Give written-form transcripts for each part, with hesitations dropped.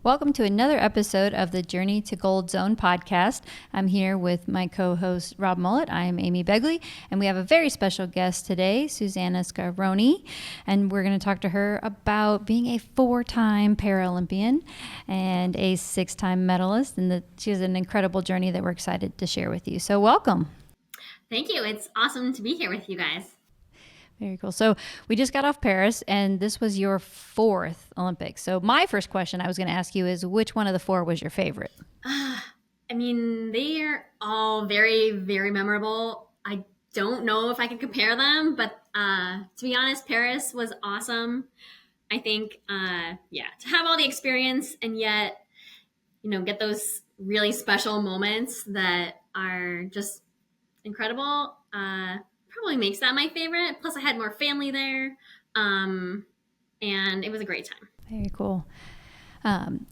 Welcome to another episode of the Journey to Gold Zone podcast. I'm here with my co-host, Rob Mullett. I am Amy Begley, and we have a very special guest today, Susannah Scaroni, and we're going to talk to her about being a 4-time Paralympian and a 6-time medalist, and she has an incredible journey that we're excited to share with you. So welcome. Thank you. It's awesome to be here with you guys. Very cool. So we just got off Paris, and this was your 4th Olympics. So my first question I was going to ask you is, which one of the 4 was your favorite? They are all very, very memorable. I don't know if I could compare them, but to be honest, Paris was awesome. I think, to have all the experience and yet, get those really special moments that are just incredible, probably makes that my favorite. Plus, I had more family there, and it was a great time. Very cool.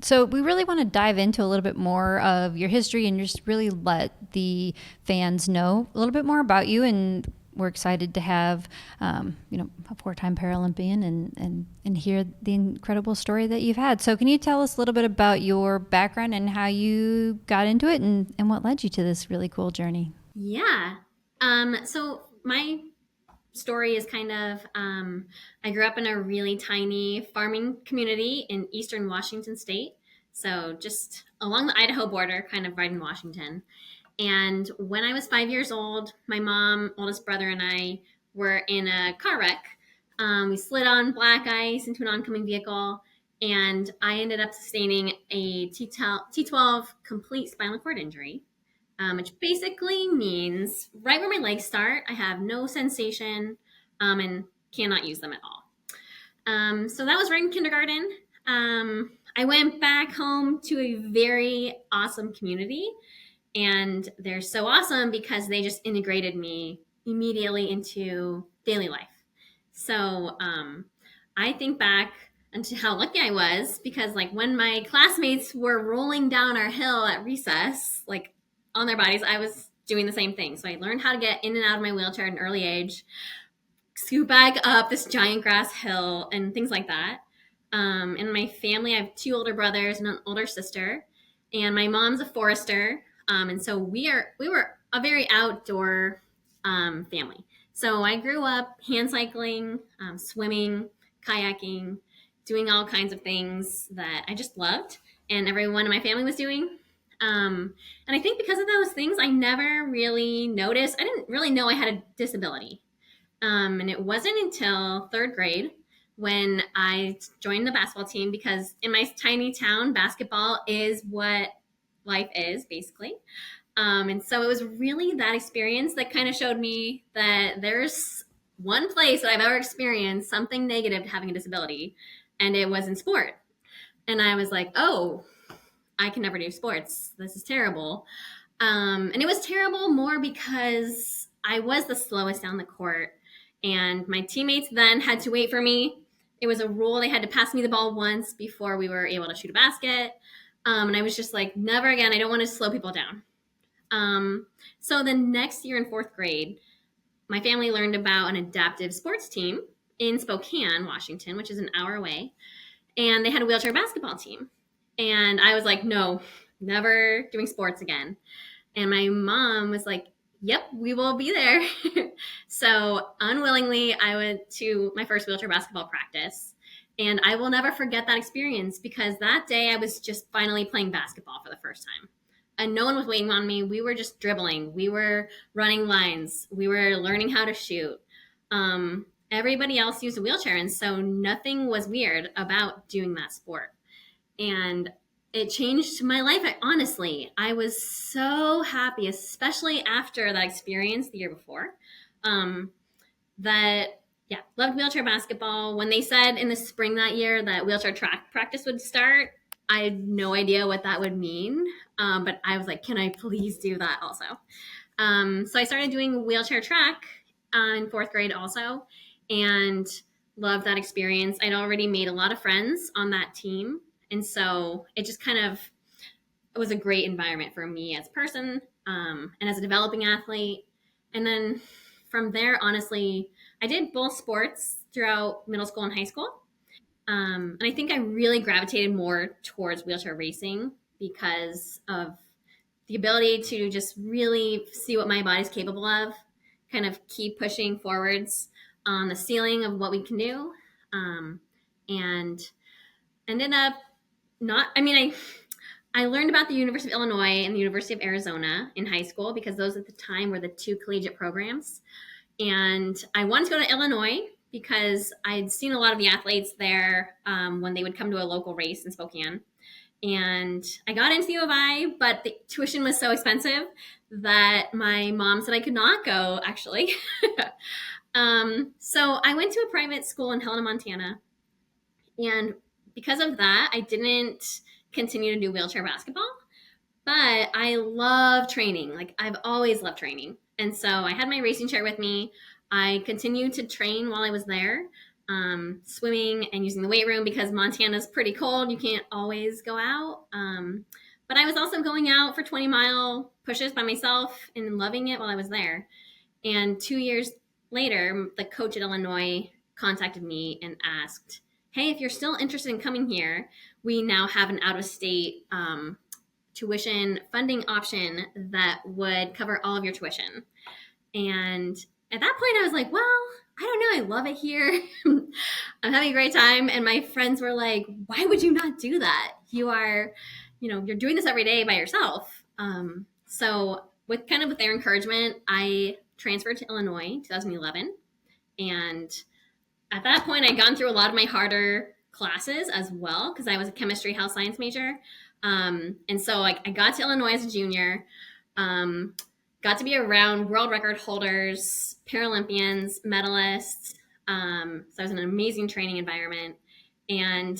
So we really want to dive into a little bit more of your history and just really let the fans know a little bit more about you. And we're excited to have, a 4-time Paralympian and hear the incredible story that you've had. So can you tell us a little bit about your background and how you got into it and what led you to this really cool journey? Yeah. So my story is kind of, I grew up in a really tiny farming community in eastern Washington state. So just along the Idaho border, kind of right in Washington. And when I was 5 years old, my mom, oldest brother, and I were in a car wreck. We slid on black ice into an oncoming vehicle, and I ended up sustaining a T12 complete spinal cord injury. Which basically means right where my legs start, I have no sensation and cannot use them at all. So that was right in kindergarten. I went back home to a very awesome community, and they're so awesome because they just integrated me immediately into daily life. So I think back into how lucky I was because, like, when my classmates were rolling down our hill at recess, like, on their bodies, I was doing the same thing. So I learned how to get in and out of my wheelchair at an early age, scoot back up this giant grass hill and things like that. In my family, I have 2 older brothers and an older sister, and my mom's a forester. And so we were a very outdoor family. So I grew up hand cycling, swimming, kayaking, doing all kinds of things that I just loved, and everyone in my family was doing. And I think because of those things, I never really noticed. I didn't really know I had a disability. And it wasn't until 3rd grade when I joined the basketball team, because in my tiny town, basketball is what life is, basically. And so it was really that experience that kind of showed me that there's one place that I've ever experienced something negative to having a disability, and it was in sport. And I was like, oh, I can never do sports. This is terrible. And it was terrible more because I was the slowest down the court, and my teammates then had to wait for me. It was a rule. They had to pass me the ball once before we were able to shoot a basket. And I was just like, never again. I don't want to slow people down. So the next year in 4th grade, my family learned about an adaptive sports team in Spokane, Washington, which is an hour away. And they had a wheelchair basketball team. And I was like, no, never doing sports again. And my mom was like, yep, we will be there. So unwillingly, I went to my first wheelchair basketball practice. And I will never forget that experience because that day I was just finally playing basketball for the first time. And no one was waiting on me. We were just dribbling. We were running lines. We were learning how to shoot. Everybody else used a wheelchair, and so nothing was weird about doing that sport. And it changed my life. Honestly, I was so happy, especially after that experience the year before, loved wheelchair basketball. When they said in the spring that year that wheelchair track practice would start, I had no idea what that would mean. But I was like, can I please do that also? So I started doing wheelchair track in 4th grade also, and loved that experience. I'd already made a lot of friends on that team. And so it just kind of was a great environment for me as a person and as a developing athlete. And then from there, honestly, I did both sports throughout middle school and high school. And I think I really gravitated more towards wheelchair racing because of the ability to just really see what my body's capable of, kind of keep pushing forwards on the ceiling of what we can do. And ended up not, I mean, I learned about the University of Illinois and the University of Arizona in high school because those at the time were the two collegiate programs. And I wanted to go to Illinois because I'd seen a lot of the athletes there when they would come to a local race in Spokane. And I got into the U of I, but the tuition was so expensive that my mom said I could not go, actually. So I went to a private school in Helena, Montana. And because of that, I didn't continue to do wheelchair basketball. But I love training. Like, I've always loved training. And so I had my racing chair with me. I continued to train while I was there, swimming and using the weight room because Montana's pretty cold. You can't always go out. But I was also going out for 20-mile pushes by myself and loving it while I was there. And 2 years later, the coach at Illinois contacted me and asked, hey, if you're still interested in coming here, we now have an out-of-state tuition funding option that would cover all of your tuition. And at that point, I was like, well, I don't know. I love it here. I'm having a great time. And my friends were like, why would you not do that? You're doing this every day by yourself. So with their encouragement, I transferred to Illinois 2011. And at that point, I'd gone through a lot of my harder classes as well because I was a chemistry health science major. And so I got to Illinois as a junior, got to be around world record holders, Paralympians, medalists. So I was in an amazing training environment. And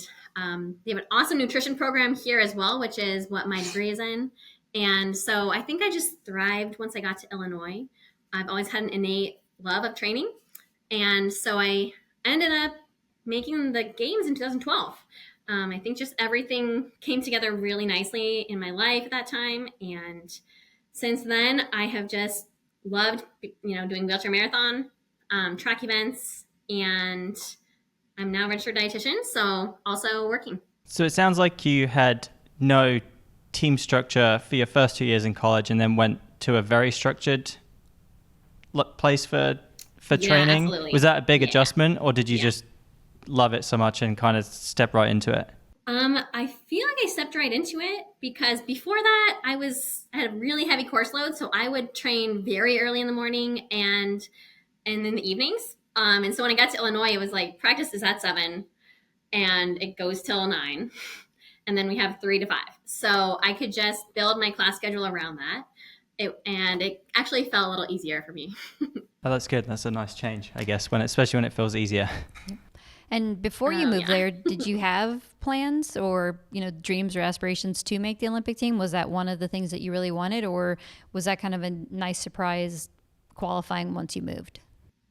they have an awesome nutrition program here as well, which is what my degree is in. And so I think I just thrived once I got to Illinois. I've always had an innate love of training. And so I ended up making the games in 2012. I think just everything came together really nicely in my life at that time. And since then, I have just loved, doing wheelchair marathon, track events, and I'm now a registered dietitian, so also working. So it sounds like you had no team structure for your first 2 years in college and then went to a very structured place for training. Absolutely. Was that a big adjustment, or did you just love it so much and kind of step right into it? I feel like I stepped right into it because before that I had a really heavy course load, so I would train very early in the morning and in the evenings. And so when I got to Illinois, it was like practice is at 7 and it goes till 9, and then we have 3 to 5. So I could just build my class schedule around that. It actually felt a little easier for me. Oh, that's good. That's a nice change, I guess, especially when it feels easier. And before you moved there, did you have plans or, dreams or aspirations to make the Olympic team? Was that one of the things that you really wanted, or was that kind of a nice surprise qualifying once you moved?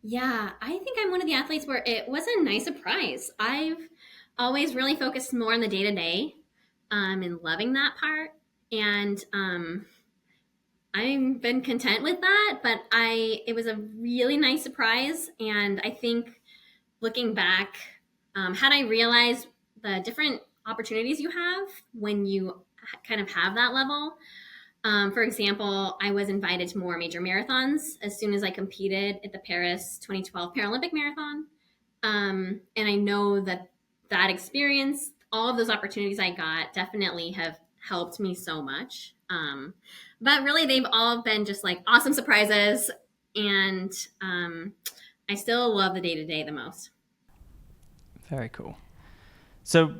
Yeah, I think I'm one of the athletes where it was a nice surprise. I've always really focused more on the day-to-day and loving that part. And I've been content with that, but it was a really nice surprise. And I think looking back, had I realized the different opportunities you have when you kind of have that level. For example, I was invited to more major marathons as soon as I competed at the Paris 2012 Paralympic Marathon. And I know that experience, all of those opportunities I got definitely have helped me so much. But really, they've all been just like awesome surprises. And I still love the day-to-day the most. Very cool. So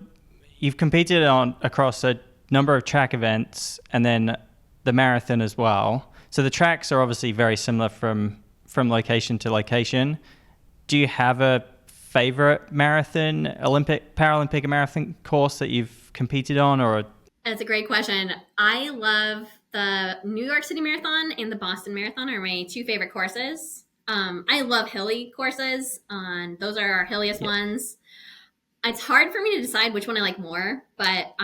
you've competed across a number of track events and then the marathon as well. So the tracks are obviously very similar from location to location. Do you have a favorite marathon, Paralympic marathon course that you've competed on, or? That's a great question. I love the New York City Marathon and the Boston Marathon are my two favorite courses. I love hilly courses. Those are our hilliest ones. It's hard for me to decide which one I like more, but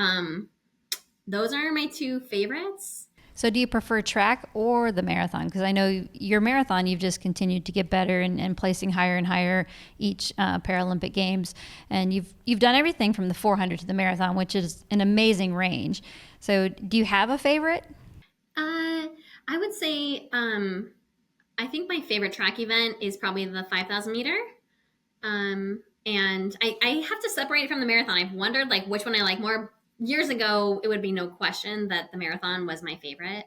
those are my two favorites. So do you prefer track or the marathon? Because I know your marathon, you've just continued to get better and placing higher and higher each Paralympic Games. And you've done everything from the 400 to the marathon, which is an amazing range. So do you have a favorite? I would say I think my favorite track event is probably the 5,000 meter. And I have to separate it from the marathon. I've wondered like which one I like more. Years ago, it would be no question that the marathon was my favorite.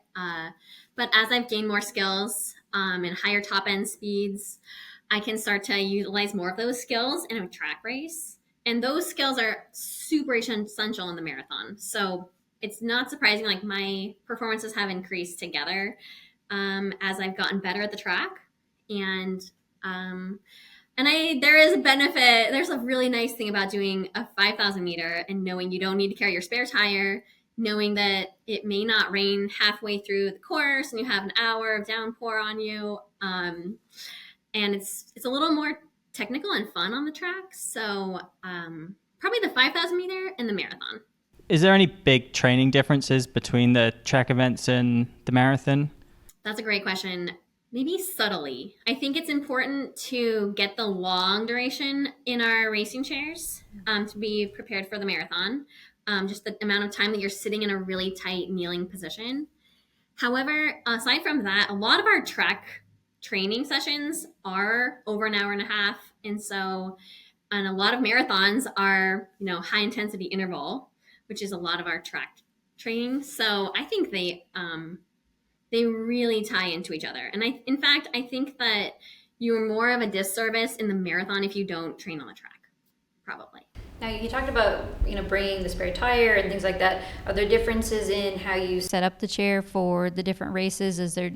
But as I've gained more skills and higher top end speeds, I can start to utilize more of those skills in a track race. And those skills are super essential in the marathon. So it's not surprising, like my performances have increased together as I've gotten better at the track. And there is a benefit. There's a really nice thing about doing a 5,000 meter and knowing you don't need to carry your spare tire, knowing that it may not rain halfway through the course and you have an hour of downpour on you. And it's a little more technical and fun on the track. So probably the 5,000 meter and the marathon. Is there any big training differences between the track events and the marathon? That's a great question. Maybe subtly. I think it's important to get the long duration in our racing chairs to be prepared for the marathon. Just the amount of time that you're sitting in a really tight kneeling position. However, aside from that, a lot of our track training sessions are over an hour and a half. And a lot of marathons are, high intensity interval, which is a lot of our track training. So I think they really tie into each other. And in fact, I think that you're more of a disservice in the marathon if you don't train on the track, probably. Now, you talked about, bringing the spare tire and things like that. Are there differences in how you set up the chair for the different races? Is there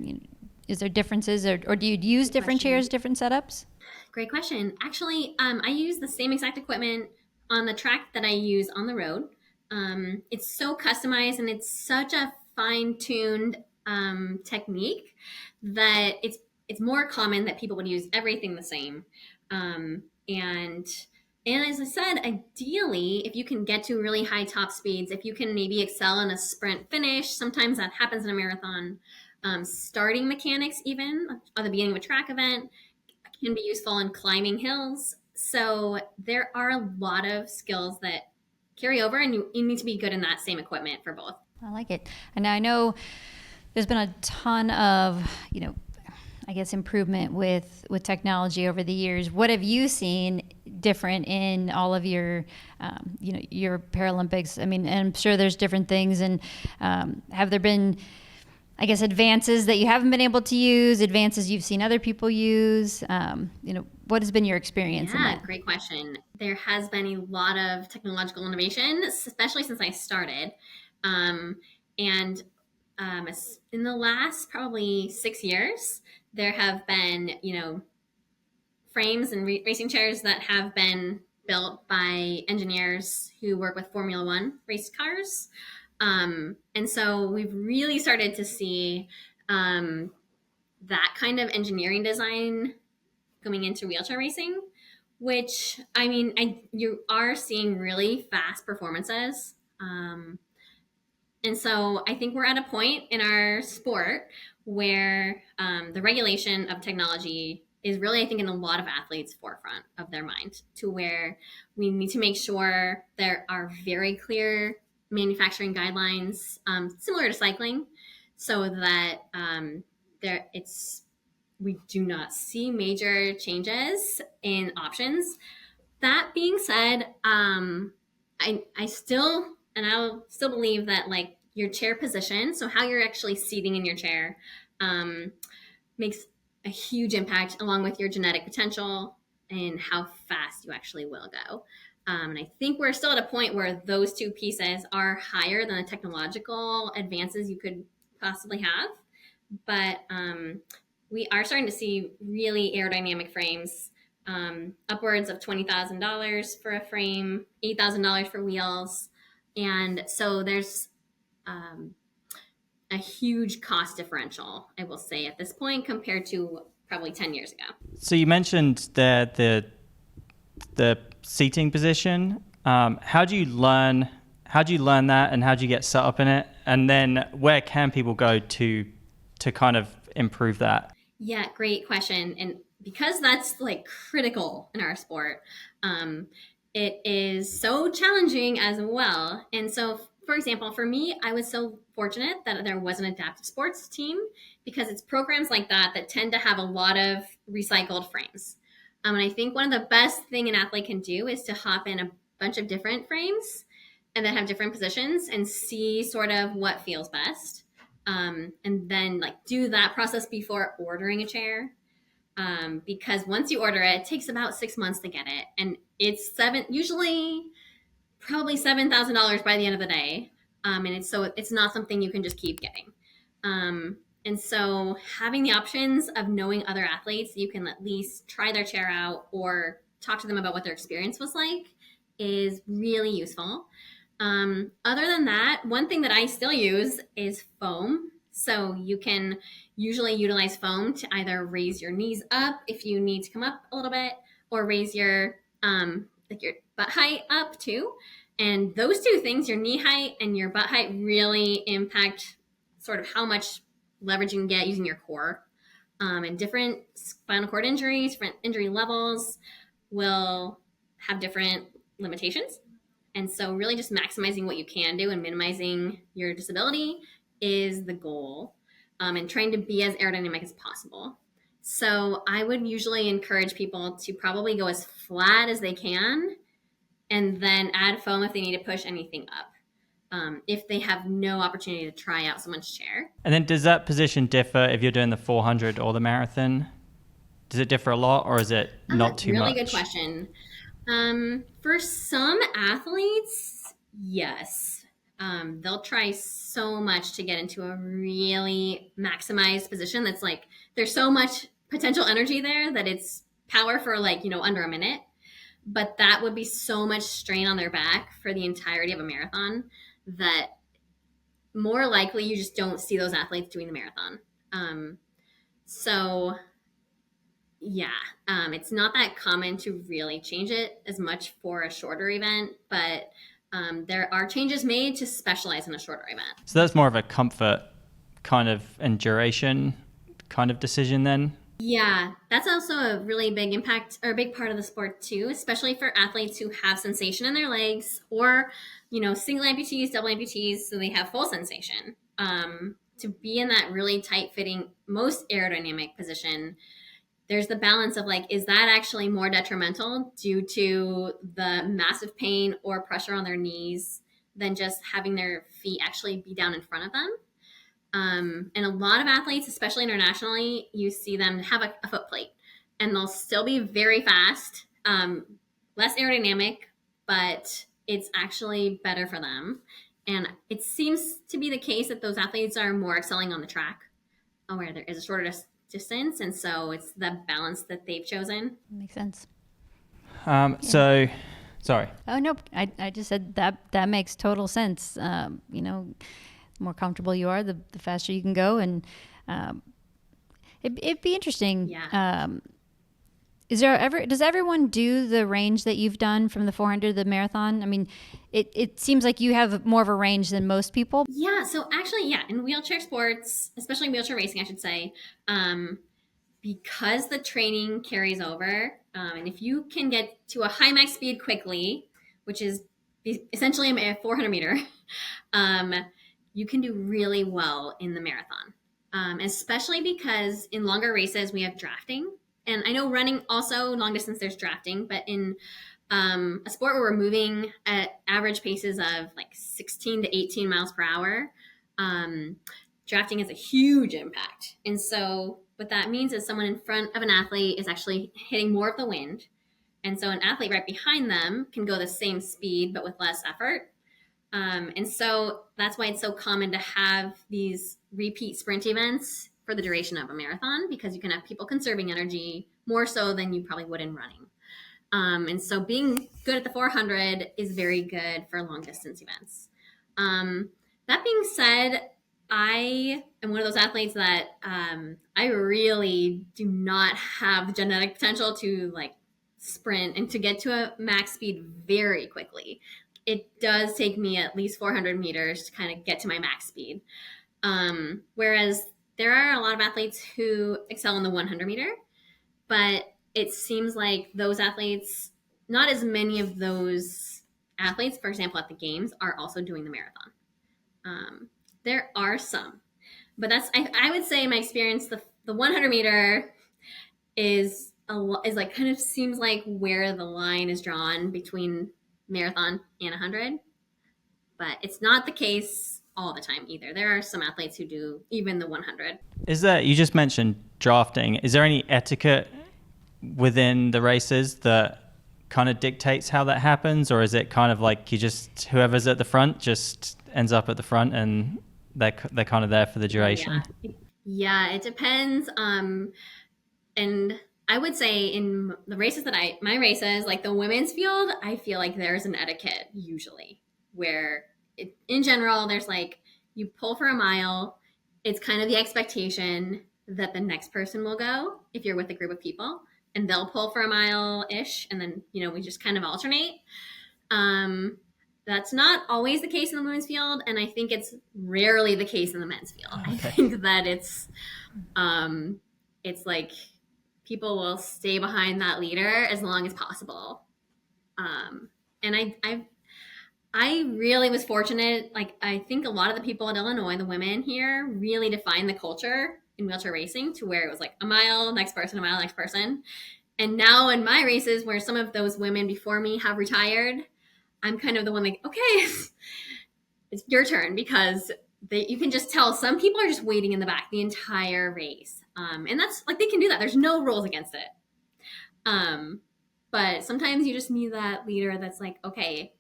differences or do you use different chairs, different setups? Great question. Actually, I use the same exact equipment on the track that I use on the road. It's so customized and it's such a fine-tuned technique that it's more common that people would use everything the same. And as I said, ideally, if you can get to really high top speeds, if you can maybe excel in a sprint finish, sometimes that happens in a marathon. Starting mechanics, even at the beginning of a track event, can be useful in climbing hills. So there are a lot of skills that carry over, and you need to be good in that same equipment for both. I like it. And I know there's been a ton of, improvement with technology over the years. What have you seen different in all of your, your Paralympics? I mean, and I'm sure there's different things. And have there been, advances that you haven't been able to use, advances you've seen other people use? What has been your experience in that? Great question. There has been a lot of technological innovation, especially since I started. In the last probably 6 years, there have been, frames and racing chairs that have been built by engineers who work with Formula One race cars. And so we've really started to see that kind of engineering design coming into wheelchair racing, which, you are seeing really fast performances. And so I think we're at a point in our sport where the regulation of technology is really, I think, in a lot of athletes' forefront of their mind, to where we need to make sure there are very clear manufacturing guidelines, similar to cycling, so that we do not see major changes in options. That being said, I'll still believe that your chair position, so how you're actually seating in your chair, makes a huge impact, along with your genetic potential and how fast you actually will go. And I think we're still at a point where those two pieces are higher than the technological advances you could possibly have. But we are starting to see really aerodynamic frames, upwards of $20,000 for a frame, $8,000 for wheels. And so there's a huge cost differential, I will say, at this point compared to probably 10 years ago. So you mentioned that the seating position. How do you learn How'd you learn that, and how'd you get set up in it? And then where can people go to kind of improve that? Yeah, great question. And because that's like critical in our sport, it is so challenging as well. And so, for example, for me, I was so fortunate that there was an adaptive sports team, because it's programs like that that tend to have a lot of recycled frames. And I think one of the best thing an athlete can do is to hop in a bunch of different frames and then have different positions and see sort of what feels best. And then like do that process before ordering a chair. Because once you order it, it takes about 6 months to get it. And it's usually probably $7,000 by the end of the day. And it's not something you can just keep getting. And so having the options of knowing other athletes, you can at least try their chair out or talk to them about what their experience was like, is really useful. Other than that, one thing that I still use is foam. So you can usually utilize foam to either raise your knees up if you need to come up a little bit, or raise your your butt height up too. And those two things, your knee height and your butt height, really impact sort of how much leverage you can get using your core. And different spinal cord injuries, different injury levels will have different limitations. And so really just maximizing what you can do and minimizing your disability is the goal, and trying to be as aerodynamic as possible. So I would usually encourage people to probably go as flat as they can, and then add foam if they need to push anything up, if they have no opportunity to try out someone's chair. And then does that position differ if you're doing the 400 or the marathon? Does it differ a lot, or is it not too really much? Good question. For some athletes, yes. They'll try so much to get into a really maximized position that's like, there's so much potential energy there that it's power for like, under a minute. But that would be so much strain on their back for the entirety of a marathon that more likely you just don't see those athletes doing the marathon. So yeah, it's not that common to really change it as much for a shorter event, but there are changes made to specialize in a shorter event. So that's more of a comfort kind of and duration kind of decision then? Yeah, that's also a really big impact, or a big part of the sport too, especially for athletes who have sensation in their legs, or, single amputees, double amputees, so they have full sensation. To be in that really tight fitting, most aerodynamic position, there's the balance of like, is that actually more detrimental due to the massive pain or pressure on their knees than just having their feet actually be down in front of them? And a lot of athletes, especially internationally, you see them have a foot plate, and they'll still be very fast, less aerodynamic, but it's actually better for them. And it seems to be the case that those athletes are more excelling on the track, where there is a shorter distance, and so it's the balance that they've chosen. Makes sense. So, sorry. Oh, no, I just said that makes total sense. The more comfortable you are, the faster you can go. And it'd be interesting. Yeah. Does everyone do the range that you've done from the 400 to the marathon? I mean, it seems like you have more of a range than most people. Yeah. So actually, yeah, in wheelchair sports, especially wheelchair racing, I should say, because the training carries over, and if you can get to a high max speed quickly, which is essentially a 400 meter, you can do really well in the marathon, especially because in longer races we have drafting. And I know running also, long distance, there's drafting, but in a sport where we're moving at average paces of like 16 to 18 miles per hour, drafting has a huge impact. And so what that means is someone in front of an athlete is actually hitting more of the wind. And so an athlete right behind them can go the same speed, but with less effort. And so that's why it's so common to have these repeat sprint events for the duration of a marathon, because you can have people conserving energy more so than you probably would in running. And so being good at the 400 is very good for long distance events. That being said, I am one of those athletes that I really do not have the genetic potential to like sprint and to get to a max speed very quickly. it does take me at least 400 meters to kind of get to my max speed. Whereas there are a lot of athletes who excel in the 100 meter, but it seems like those athletes, not as many of those athletes, for example, at the games, are also doing the marathon. There are some, but I would say in my experience, the 100 meter is like kind of seems like where the line is drawn between marathon and 100, but it's not the case all the time either. There are some athletes who do even the 100. Is there, you just mentioned drafting, is there any etiquette within the races that kind of dictates how that happens, or is it kind of like you just, whoever's at the front just ends up at the front and they're kind of there for the duration? Yeah, it depends. And I would say in the races my races, like the women's field, I feel like there's an etiquette usually where in general, there's like, you pull for a mile. It's kind of the expectation that the next person will go if you're with a group of people, and they'll pull for a mile-ish. And then, we just kind of alternate. That's not always the case in the women's field. And I think it's rarely the case in the men's field. Okay. I think that it's like people will stay behind that leader as long as possible. And I really was fortunate. Like, I think a lot of the people at Illinois, the women here, really defined the culture in wheelchair racing to where it was like a mile, next person, a mile, next person. And now in my races, where some of those women before me have retired, I'm kind of the one like, okay, it's your turn, because you can just tell some people are just waiting in the back the entire race. And that's like, they can do that. There's no rules against it. But sometimes you just need that leader that's like, okay,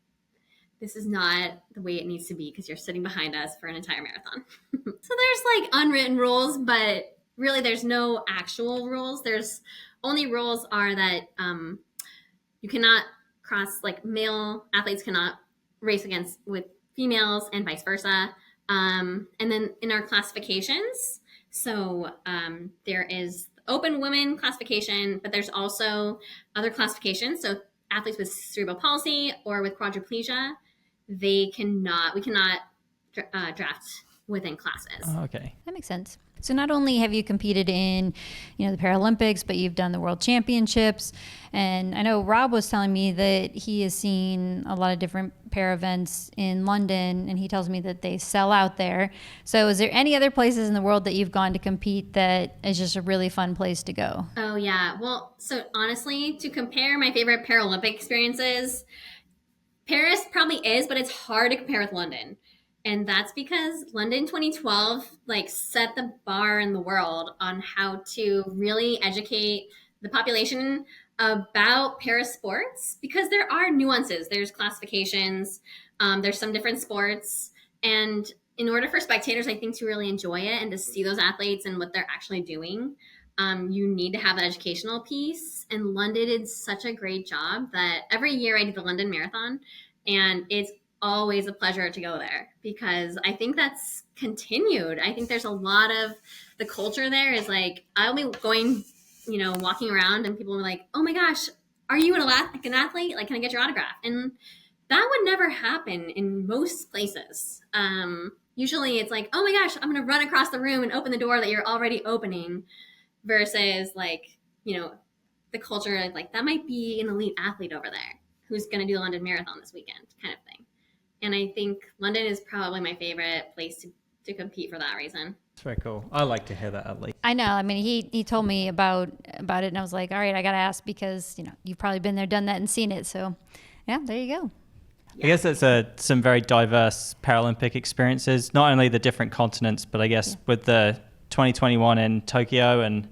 this is not the way it needs to be because you're sitting behind us for an entire marathon. So there's like unwritten rules, but really there's no actual rules. There's only rules are that you cannot cross, like male athletes cannot race with females and vice versa. And then in our classifications, so there is open women classification, but there's also other classifications. So athletes with cerebral palsy or with quadriplegia, we cannot draft within classes. Oh, okay. That makes sense. So not only have you competed in, the Paralympics, but you've done the World Championships. And I know Rob was telling me that he has seen a lot of different para events in London, and he tells me that they sell out there. So is there any other places in the world that you've gone to compete that is just a really fun place to go? Oh, yeah. Well, so honestly, to compare my favorite Paralympic experiences, Paris probably is, but it's hard to compare with London. And that's because London 2012 set the bar in the world on how to really educate the population about para sports, because there are nuances. There's classifications. There's some different sports. And in order for spectators, I think, to really enjoy it and to see those athletes and what they're actually doing, you need to have an educational piece. And London did such a great job that every year I do the London Marathon, and it's always a pleasure to go there because I think that's continued. I think there's a lot of the culture there is like, I'll be going, walking around and people are like, oh my gosh, are you an athlete? Like, can I get your autograph? And that would never happen in most places. Usually it's like, oh my gosh, I'm going to run across the room and open the door that you're already opening, versus the culture like that might be an elite athlete over there who's going to do the London Marathon this weekend kind of thing. And I think London is probably my favorite place to compete for that reason. It's very cool. I like to hear that at least. I know. I mean, he told me about it, and I was like, all right, I got to ask because, you've probably been there, done that, and seen it. So, yeah, there you go. I guess it's some very diverse Paralympic experiences, not only the different continents, but I guess with the 2021 in Tokyo and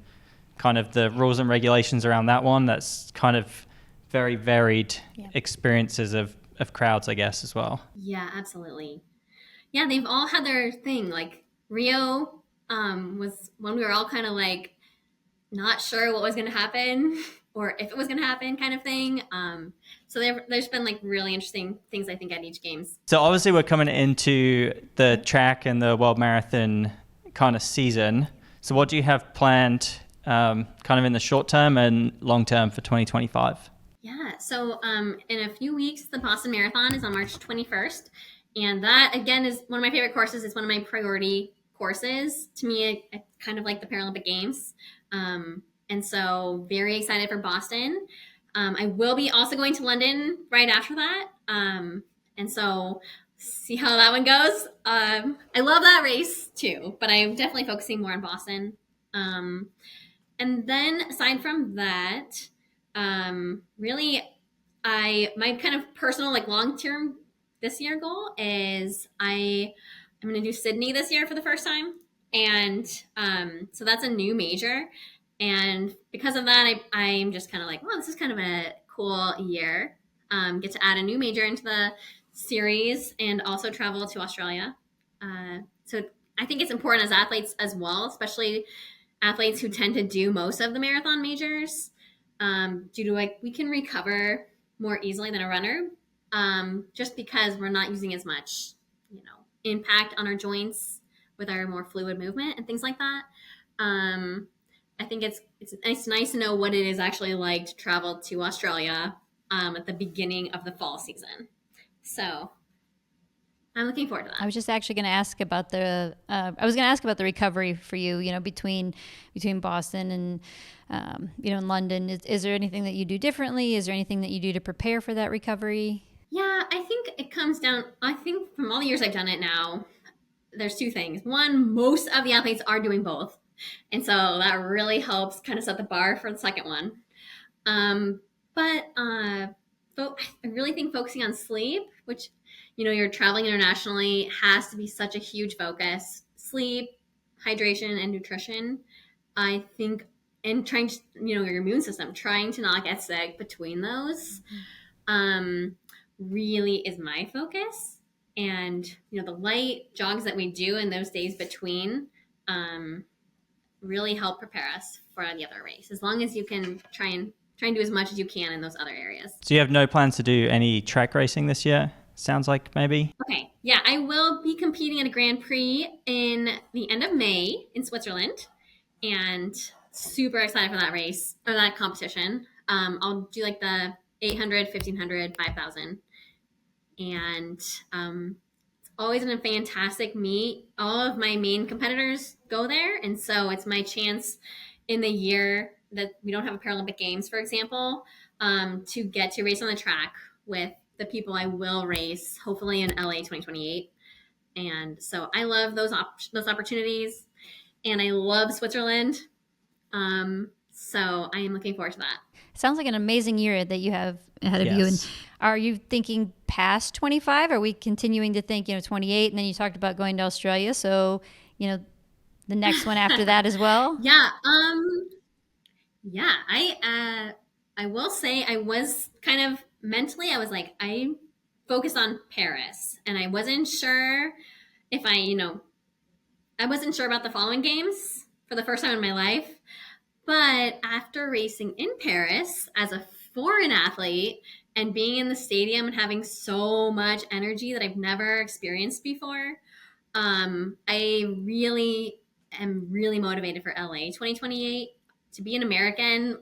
kind of the rules and regulations around that one, that's kind of very varied experiences of crowds, I guess, as well. Yeah, absolutely. Yeah, they've all had their thing. Like Rio was when we were all kind of like not sure what was going to happen or if it was going to happen kind of thing. So there's been like really interesting things, I think, at each games. So obviously we're coming into the track and the World Marathon kind of season. So what do you have planned kind of in the short term and long term for 2025? Yeah. So in a few weeks, the Boston Marathon is on March 21st. And that, again, is one of my favorite courses. It's one of my priority courses. To me, I kind of like the Paralympic Games. And so very excited for Boston. I will be also going to London right after that. And so see how that one goes. I love that race too, but I'm definitely focusing more on Boston. And then aside from that, really, my kind of personal like long term this year goal is I'm going to do Sydney this year for the first time, and so that's a new major, and because of that, I'm just kind of like, well, this is kind of a cool year. Get to add a new major into the series and also travel to Australia. So I think it's important as athletes as well, especially athletes who tend to do most of the marathon majors, due to like we can recover more easily than a runner, just because we're not using as much, impact on our joints with our more fluid movement and things like that. I think it's nice to know what it is actually like to travel to Australia at the beginning of the fall season. So I'm looking forward to that. I was just actually going to ask about the recovery for you, between Boston and, in London. Is there anything that you do differently? Is there anything that you do to prepare for that recovery? Yeah, I think it comes down, I think from all the years I've done it now, there's two things. One, most of the athletes are doing both. And so that really helps kind of set the bar for the second one. But I really think focusing on sleep, which, you're traveling internationally, has to be such a huge focus. Sleep, hydration, and nutrition, I think, and trying to, your immune system, trying to not get sick between those, really is my focus. And, the light jogs that we do in those days between, really help prepare us for the other race. As long as you can try and do as much as you can in those other areas. So you have no plans to do any track racing this year? Sounds like maybe. Okay. Yeah, I will be competing at a Grand Prix in the end of May in Switzerland, and super excited for that race or that competition. I'll do like the 800, 1500, 5000. And it's always been a fantastic meet. All of my main competitors go there, and so it's my chance in the year that we don't have a Paralympic Games, for example, to get to race on the track with the people I will race, hopefully in LA 2028. And so I love those opportunities, and I love Switzerland. So I am looking forward to that. Sounds like an amazing year that you have ahead of you. And are you thinking past 25? Are we continuing to think, 28? And then you talked about going to Australia. So, the next one after that as well? Yeah. I will say I was kind of mentally, I was like, I focused on Paris, and I wasn't sure if I wasn't sure about the following games for the first time in my life. But after racing in Paris as a foreign athlete and being in the stadium and having so much energy that I've never experienced before, I really am really motivated for LA 2028 to be an American,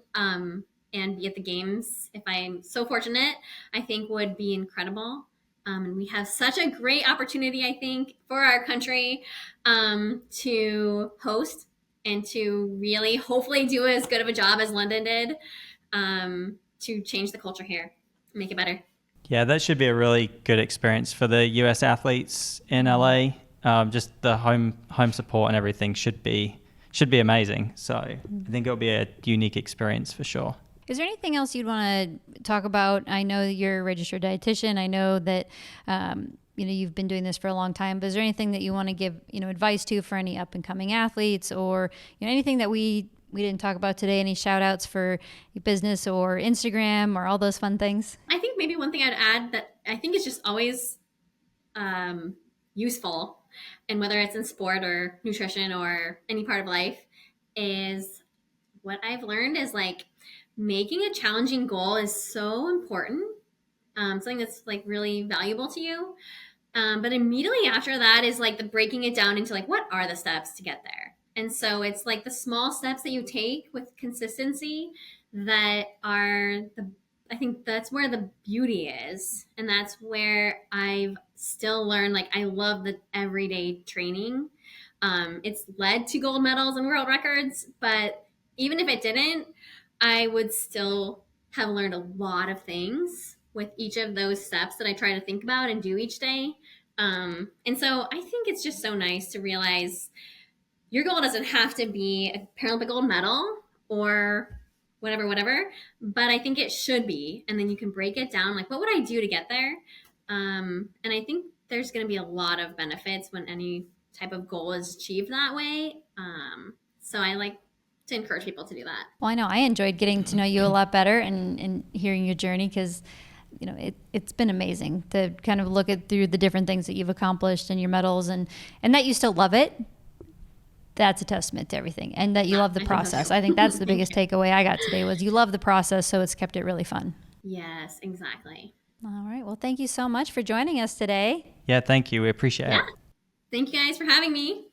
and be at the games. If I'm so fortunate, I think would be incredible. And we have such a great opportunity, I think, for our country, to host and to really hopefully do as good of a job as London did, to change the culture here, make it better. Yeah, that should be a really good experience for the US athletes in LA. Just the home support and everything should be amazing. So I think it'll be a unique experience for sure. Is there anything else you'd want to talk about? I know that you're a registered dietitian. I know that you've been doing this for a long time. But is there anything that you want to give advice to for any up and coming athletes, or anything that we didn't talk about today? Any shout outs for your business or Instagram or all those fun things? I think maybe one thing I'd add that I think is just always useful, and whether it's in sport or nutrition or any part of life, is what I've learned is like making a challenging goal is so important. Something that's like really valuable to you. But immediately after that is like the breaking it down into like, what are the steps to get there? And so it's like the small steps that you take with consistency that are I think that's where the beauty is. And that's where I've still learned, like, I love the everyday training. It's led to gold medals and world records, but even if it didn't, I would still have learned a lot of things with each of those steps that I try to think about and do each day. And so I think it's just so nice to realize your goal doesn't have to be a Paralympic gold medal or whatever, but I think it should be. And then you can break it down, like, what would I do to get there? And I think there's going to be a lot of benefits when any type of goal is achieved that way. So I like to encourage people to do that. Well, I know I enjoyed getting to know you a lot better and hearing your journey, because it's been amazing to kind of look at through the different things that you've accomplished and your medals, and that you still love it. That's a testament to everything, and that you love the process. I think that's the biggest takeaway I got today was you love the process, so it's kept it really fun. Yes, exactly. All right. Well, thank you so much for joining us today. Yeah, thank you. We appreciate it. Thank you guys for having me.